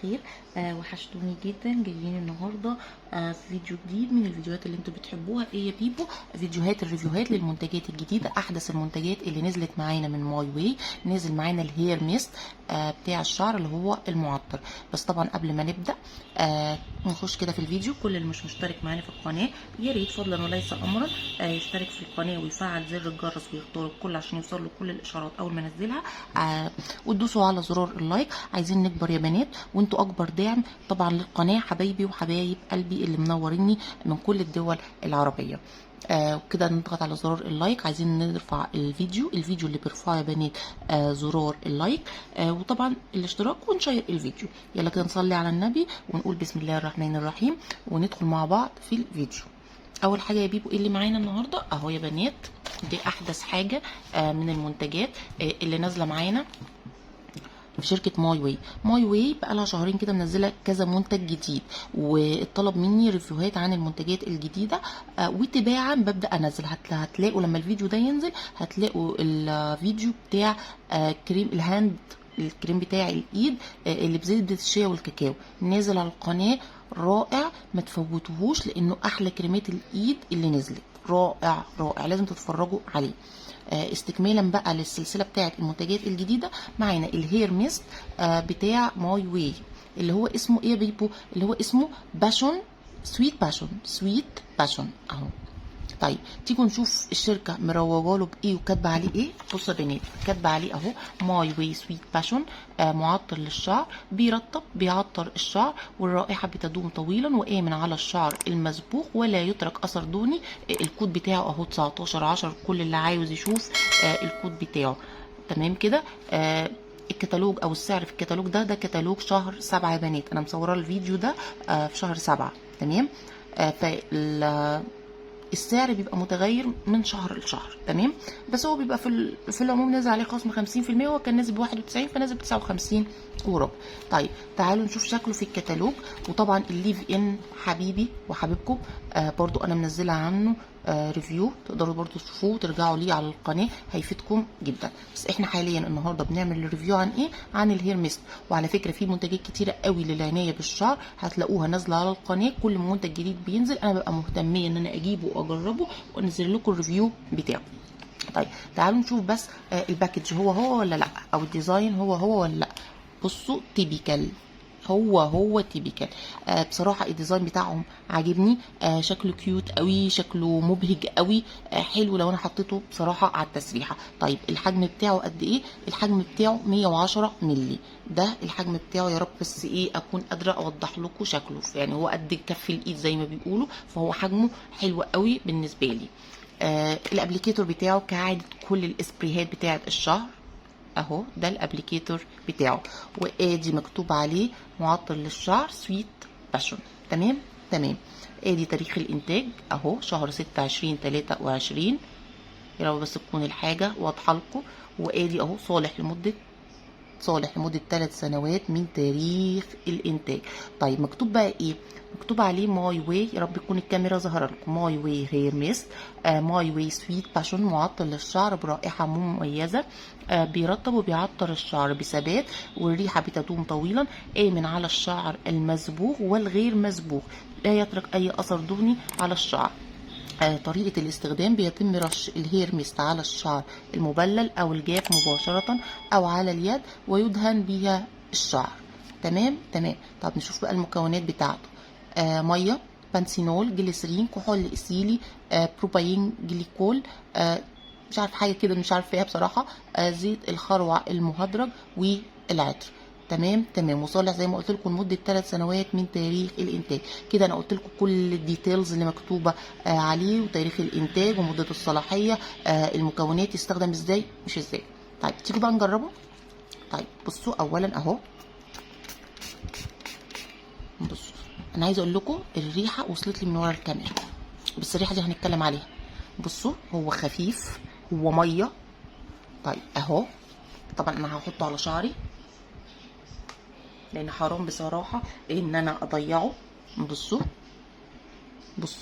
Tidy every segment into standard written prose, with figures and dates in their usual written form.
الخير. وحشتوني جدا. جايين النهارده في فيديو جديد من الفيديوهات اللي انتوا بتحبوها. ايه يا بيبو؟ فيديوهات الريفيوهات للمنتجات الجديده، احدث المنتجات اللي نزلت معانا من ماي واي. نزل معانا الهير ميست بتاع الشعر اللي هو المعطر. بس طبعا قبل ما نبدا نخش كده في الفيديو، كل اللي مش مشترك معانا في القناه يا ريت فضلا وليس امرا يشترك في القناه ويفعل زر الجرس ويختار الكل عشان يوصل له كل الاشعارات اول ما انزلها. وتدوسوا على زرار اللايك. عايزين نكبر يا بنات، وانتوا اكبر داعم طبعا للقناه، حبايبي وحبايب قلبي اللي منوريني من كل الدول العربيه. وكده نضغط على زرار اللايك. عايزين نرفع الفيديو اللي بيرفعه يا بنات زرار اللايك، وطبعا الاشتراك، ونشير الفيديو. يلا كده نصلي على النبي ونقول بسم الله الرحمن الرحيم وندخل مع بعض في الفيديو. اول حاجه يا بيبو، ايه اللي معانا النهارده؟ اهو يا بنات، دي احدث حاجه من المنتجات اللي نازله معانا في شركه ماي واي. ماي واي بقى لها شهرين كده منزله كذا منتج جديد، واتطلب مني ريفيوهات عن المنتجات الجديده، وتباعا ببدا انزل. هتلاقوا لما الفيديو ده ينزل هتلاقوا الفيديو بتاع كريم الهاند، الكريم بتاع الايد اللي بزبدة الشيا والكاكاو، نازل على القناه. رائع، ما تفوتوهوش لانه احلى كريمات الايد اللي نزلت. رائع رائع، لازم تتفرجوا عليه. استكمالا بقى للسلسله بتاعه المنتجات الجديده، معانا الهير ميست بتاع ماي واي، اللي هو اسمه ايه يا بيبو؟ اللي هو اسمه باشون، سويت باشون اهو. طيب تيجوا نشوف الشركه مروجه له بايه وكاتبه عليه ايه. بصوا يا بنات، كاتبه عليه اهو ماي واي سويت باشون، معطر للشعر، بيرطب بيعطر الشعر، والرائحه بتدوم طويلا وامن على الشعر المسبوغ ولا يترك اثر دوني. الكود بتاعه اهو 19/10، كل اللي عاوز يشوف الكود بتاعه. تمام كده. الكتالوج او السعر في الكتالوج ده كتالوج شهر 7 يا بنات. انا مصوره الفيديو ده في شهر 7. تمام. السعر بيبقى متغير من شهر لشهر. تمام. بس هو بيبقى في العموم نازل عليه خصم 50%. هو كان نازل ب 91 فنازل ب 59 وربع. طيب تعالوا نشوف شكله في الكتالوج. وطبعا الليف ان حبيبي وحبيبكم برضو انا منزله عنه ريفيو، تقدروا برضو تشوفوه وترجعوا ليه على القناه، هيفيدكم جدا. بس احنا حاليا النهارده بنعمل الريفيو عن ايه؟ عن الهير ميست. وعلى فكره في منتجات كتيره قوي للعنايه بالشعر هتلاقوها نازله على القناه. كل منتج جديد بينزل انا ببقى مهتميه ان انا اجيبه واجربه وانزل لكم الريفيو بتاعه. طيب تعالوا نشوف بس الباكج هو ولا لا، او الديزاين هو ولا لا. بصوا تيبيكال، هو تيبيكال. بصراحه الديزاين بتاعهم عاجبني. شكله كيوت قوي، شكله مبهج قوي. حلو لو انا حطيته بصراحه على التسريحه. طيب الحجم بتاعه قد ايه؟ الحجم بتاعه 110 مللي، ده الحجم بتاعه. يا رب بس ايه اكون قادره اوضح لكم شكله. يعني هو قد كف الايد زي ما بيقولوا، فهو حجمه حلو قوي بالنسبه لي. الابليكيتور بتاعه كعاده كل الاسبريهات بتاعه الشهر اهو، ده الابليكيتور بتاعه. وادي مكتوب عليه معطر للشعر سويت باشون. تمام. ادي تاريخ الانتاج اهو، شهر 6 2023. يا رب بس تكون الحاجه واضحه لكم. وادي اهو صالح لمدة 3 سنوات من تاريخ الانتاج. طيب مكتوب بقى ايه؟ مكتوب عليه ماي واي. يا رب تكون الكاميرا ظهر لكم. ماي واي هير ميست، ماي واي سويت باشون، معطر للشعر برائحة مميزة، بيرطب وبيعطر الشعر بثبات، والريحة بتدوم طويلا، آمن على الشعر المسبوغ والغير مسبوغ، لا يترك اي اثر دهني على الشعر. طريقة الاستخدام: بيتم رش الهير ميست على الشعر المبلل أو الجاف مباشرة أو على اليد ويدهن بها الشعر. تمام. طب نشوف بقى المكونات بتاعته. مية، بانسينول، جليسرين، كحول إيثيلي، بروباين جليكول، مش عارف حاجة كده مش عارفة ايه بصراحة، زيت الخروع المهدرج، والعطر. تمام. وصالح زي ما قلت لكم لمده 3 سنوات من تاريخ الانتاج. كده انا قلت لكم كل الديتيلز اللي مكتوبه عليه، وتاريخ الانتاج ومده الصلاحيه، المكونات يستخدم ازاي مش ازاي. طيب تيجوا بقى نجربه. طيب بصوا اولا اهو، بصوا انا عايزه اقول لكم الريحه وصلت لي من ورا الكاميرا، بس الريحه دي هنتكلم عليها. بصوا هو خفيف، هو ميه. طيب اهو، طبعا انا هحطه على شعري لان حرام بصراحه ان انا اضيعه. بصوا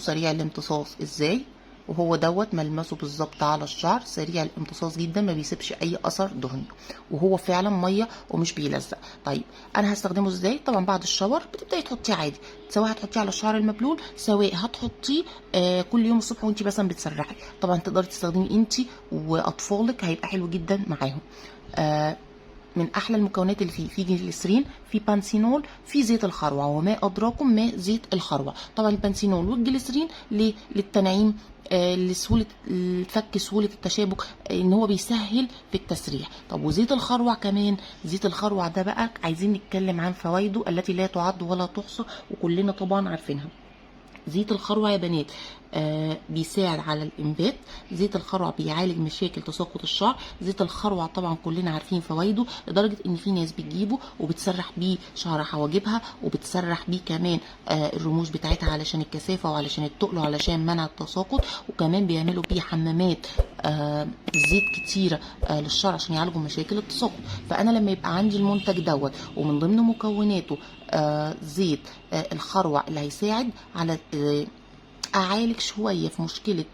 سريع الامتصاص ازاي. وهو دوت ملمسه بالظبط على الشعر سريع الامتصاص جدا، ما بيسيبش اي اثر دهني، وهو فعلا ميه ومش بيلزق. طيب انا هستخدمه ازاي؟ طبعا بعد الشاور بتبداي تحطيه عادي، سواء هتحطيه على الشعر المبلول، سواء هتحطيه كل يوم الصبح وانت مثلا بتسرحي. طبعا تقدري تستخدمي انت واطفالك، هيبقى حلو جدا معاهم. من احلى المكونات اللي فيه، في جليسرين، في بانسينول، في زيت الخروع، وما ادراكم ما زيت الخروع. طبعا البانسينول والجليسرين للتنعيم، لسهوله الفك، سهوله التشابك، ان هو بيسهل في التسريح. طب وزيت الخروع كمان، زيت الخروع ده بقى عايزين نتكلم عن فوائده التي لا تعد ولا تحصى، وكلنا طبعا عارفينها. زيت الخروع يا بنات بيساعد على الانبات، زيت الخروع بيعالج مشاكل تساقط الشعر. زيت الخروع طبعا كلنا عارفين فوائده، لدرجه ان في ناس بتجيبه وبتسرح بيه شعر حواجبها، وبتسرح بيه كمان الرموش بتاعتها علشان الكثافه وعلشان التقل وعلشان منع التساقط، وكمان بيعملوا بيه حمامات زيت كتيره للشعر عشان يعالجوا مشاكل التساقط. فانا لما يبقى عندي المنتج دوت ومن ضمن مكوناته زيت الخروع اللي هيساعد على اعالج شويه في مشكله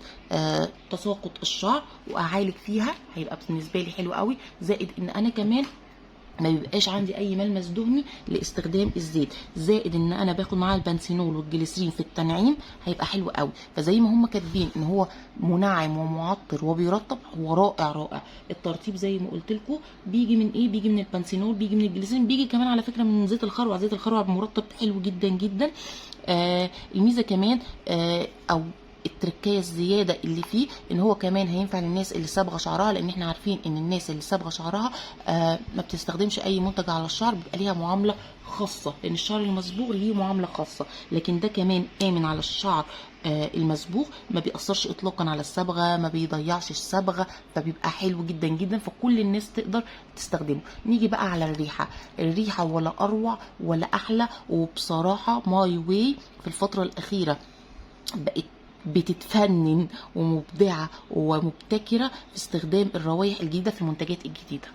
تساقط الشعر واعالج فيها، هيبقى بالنسبه لي حلو قوي. زائد ان انا كمان ما بيبقاش عندي اي ملمس دهني لاستخدام الزيت، زائد ان انا باخد معاه البنسينول والجليسرين في التنعيم، هيبقى حلو قوي. فزي ما هم كاتبين ان هو منعم ومعطر وبيرطب، هو رائع رائع. الترطيب زي ما قلت لكم بيجي من ايه؟ بيجي من البنسينول، بيجي من الجليسرين، بيجي كمان على فكره من زيت الخروع. زيت الخروع مرطب حلو جدا جدا. الميزه كمان او التركية الزيادة اللي فيه ان هو كمان هينفع للناس اللي صبغة شعرها، لان احنا عارفين ان الناس اللي صبغة شعرها ما بتستخدمش اي منتج على الشعر، بيبقى ليها معاملة خاصة، لان الشعر المصبوغ ليه معاملة خاصة. لكن ده كمان امن على الشعر المصبوغ، ما بيأثرش اطلاقا على الصبغة، ما بيضيعش الصبغة، فبيبقى حلو جدا جدا، فكل الناس تقدر تستخدمه. نيجي بقى على الريحة. الريحة ولا اروع ولا احلى، وبصراحة ماي واي في الفترة الاخيرة بقت بتتفنن ومبدعه ومبتكره في استخدام الروائح الجديده في المنتجات الجديده.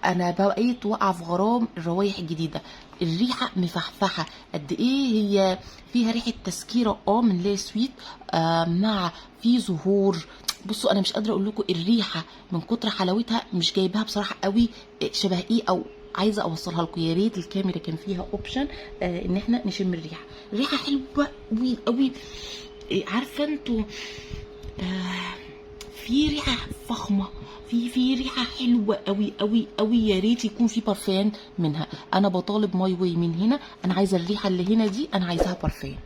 انا بقيت واقعه في غرام الروائح الجديده. الريحه مفحفحه قد ايه، هي فيها ريحه تسكيره من لا سويت مع في زهور. بصوا انا مش قادره اقول لكم الريحه من كتر حلاوتها، مش جايباها بصراحه قوي شبه ايه، او عايزه اوصلها لكم. يا ريت الكاميرا كان فيها اوبشن ان احنا نشم الريحه. الريحه حلوه قوي قوي. عارفه انتوا في ريحه فخمه، في ريحه حلوه قوي قوي قوي. يا ريت يكون في برفان منها. انا بطالب ماي واي من هنا، انا عايزه الريحه اللي هنا دي، انا عايزاها برفان.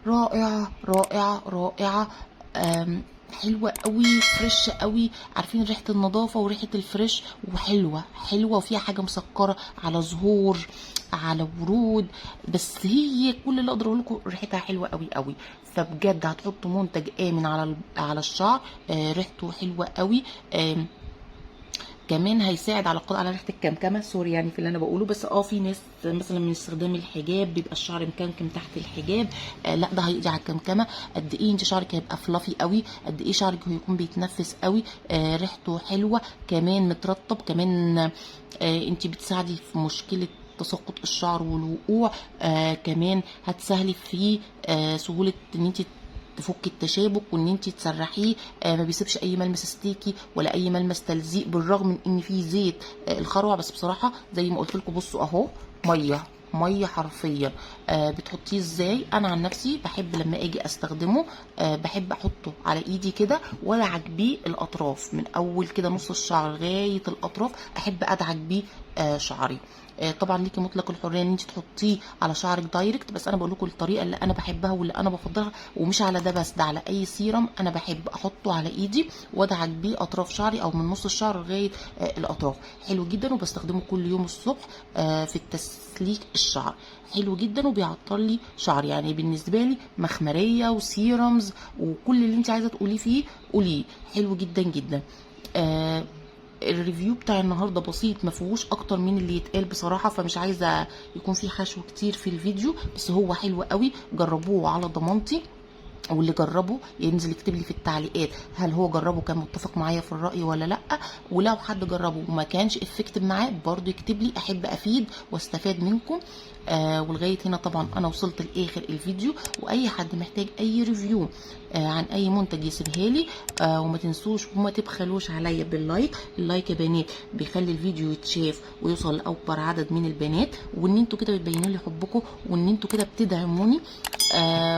رائعه رائعه رائعه. حلوه قوي، فريش قوي. عارفين ريحه النظافه وريحه الفريش، وحلوه حلوه، وفيها حاجه مسكره على زهور على ورود. بس هي كل اللي اقدر اقول لكم ريحتها حلوه قوي قوي. فبجد هتحطوا منتج امن على الشعر، ريحته حلوه قوي. كمان هيساعد على القضاء على ريحه الكمكمه. سوري يعني في اللي انا بقوله، بس في ناس مثلا من استخدام الحجاب بيبقى الشعر مكمكم تحت الحجاب، لا ده هيقضي على الكمكمه. قد ايه انت شعرك هيبقى فلافي قوي، قد ايه شعرك هيكون بيتنفس قوي. ريحته حلوه كمان، مترطب كمان. انت بتساعدي في مشكله تساقط الشعر والوقوع. كمان هتسهلي في سهوله ان انت تفك التشابك وان انت تسرحيه. ما بيسيبش اي ملمس ستيكي ولا اي ملمس تلزيق، بالرغم من ان فيه زيت الخروع. بس بصراحه زي ما قلت لكم، بصوا اهو ميه حرفيا. بتحطيه ازاي؟ انا عن نفسي بحب لما اجي استخدمه بحب احطه على ايدي كده وادعك بيه الاطراف، من اول كده نص الشعر لغايه الاطراف، احب ادعك بيه شعري. طبعا ليكي مطلق الحريه ان انت تحطيه على شعرك دايركت، بس انا بقول لكم الطريقه اللي انا بحبها واللي انا بفضلها. ومش على ده بس، ده على اي سيرم انا بحب احطه على ايدي وادعك بيه اطراف شعري، او من نص الشعر لغايه الاطراف. حلو جدا، وبستخدمه كل يوم الصبح في التسليك الشعر. حلو جدا وبيعطر لي شعري. يعني بالنسبه لي مخمريه وسيرمز وكل اللي انت عايزه تقوليه فيه قوليه. حلو جدا جدا. الريفيو بتاع النهارده بسيط، ما فيهوش اكتر من اللي يتقال بصراحه، فمش عايزه يكون في حشو كتير في الفيديو، بس هو حلو قوي. جربوه على ضمانتي. واللي جربه ينزل يكتب لي في التعليقات هل هو جربه كان متفق معايا في الرأي ولا لا. ولو حد جربه وما كانش افكتيف معاه برضو يكتب لي، احب افيد واستفاد منكم. ولغايه هنا طبعا انا وصلت لاخر الفيديو، واي حد محتاج اي ريفيو عن اي منتج يسيبها لي. وما تنسوش وما تبخلوش عليا باللايك. اللايك يا بنات بيخلي الفيديو يتشاف ويوصل لاكبر عدد من البنات، وان انتوا كده بتبينوا لي حبكم، وان انتوا كده بتدعموني.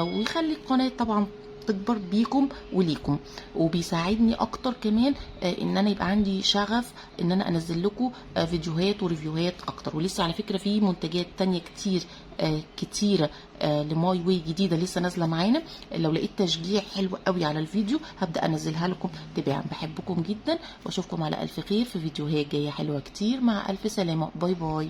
ويخلي القناه طبعا تكبر بيكم وليكم، وبيساعدني اكتر كمان ان انا يبقى عندي شغف ان انا انزل لكم فيديوهات وريفيوهات اكتر. ولسه على فكره في منتجات تانية كتيره لماي واي جديده لسه نازله معانا. لو لقيت تشجيع حلو قوي على الفيديو هبدا انزلها لكم تباعا. بحبكم جدا واشوفكم على الف خير في فيديوهات جايه حلوه كتير. مع الف سلامه، باي باي.